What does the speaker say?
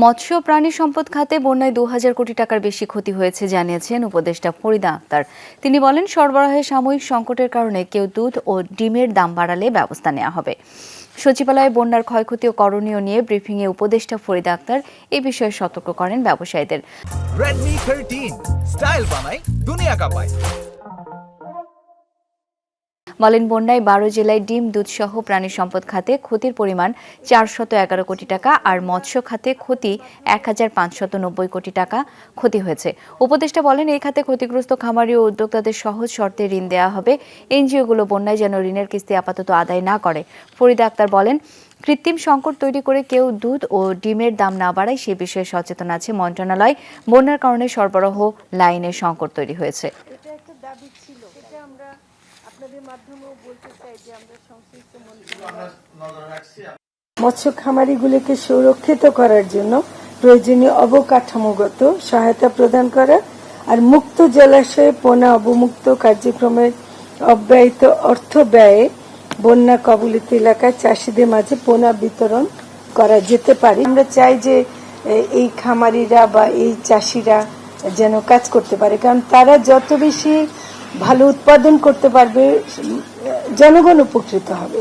মৎস্য প্রাণী সম্পদ খাতে বন্যায় ২,০০০ কোটি টাকার বেশি ক্ষতি হয়েছে জানিয়েছেন উপদেষ্টা ফরিদা আক্তার। তিনি বলেন, সরবরাহে সাময়িক সংকটের কারণে কেউ দুধ ও ডিমের দাম বাড়ালে ব্যবস্থা নেওয়া হবে। সচিবালয়ে বন্যার ক্ষয়ক্ষতি ও করণীয় নিয়ে ব্রিফিংয়ে উপদেষ্টা ফরিদা আক্তার এ বিষয়ে সতর্ক করেন ব্যবসায়ীদের। Redmi 13 স্টাইল বানাই দুনিয়া কাঁপায়। বলেন, বন্যায় ১২ জেলায় ডিম, দুধ সহ প্রাণী সম্পদ খাতে ক্ষতির পরিমাণ ৪১১ কোটি টাকা আর মৎস্য খাতে ক্ষতি ১,৫৯০ কোটি টাকা ক্ষতি হয়েছে। উপদেষ্টা বলেন, এই খাতে ক্ষতিগ্রস্ত খামারি ও উদ্যোক্তাদের সহজ শর্তে ঋণ দেওয়া হবে। এনজিওগুলো বন্যায় যেন ঋণের কিস্তি আপাতত আদায় না করে। ফরিদা আক্তার বলেন, কৃত্রিম সংকট তৈরি করে কেউ দুধ ও ডিমের দাম না বাড়ায় সে বিষয়ে সচেতন আছে মন্ত্রণালয়। বন্যার কারণে সরবরাহ লাইনে সংকট তৈরি হয়েছে। মৎস্য খামারিগুলিকে সুরক্ষিত করার জন্য প্রয়োজনীয় অবকাঠামোগত সহায়তা প্রদান করা আর মুক্ত জলাশয়ে পোনা অবমুক্ত কার্যক্রমের অব্যয়িত অর্থ ব্যয়ে বন্যা কবলিত এলাকায় চাষিদের মাঝে পোনা বিতরণ করা যেতে পারে। আমরা চাই যে এই খামারিরা বা এই চাষিরা যেন কাজ করতে পারে, কারণ তারা যত বেশি ভালো উৎপাদন করতে পারবে জনগণ উপকৃত হবে।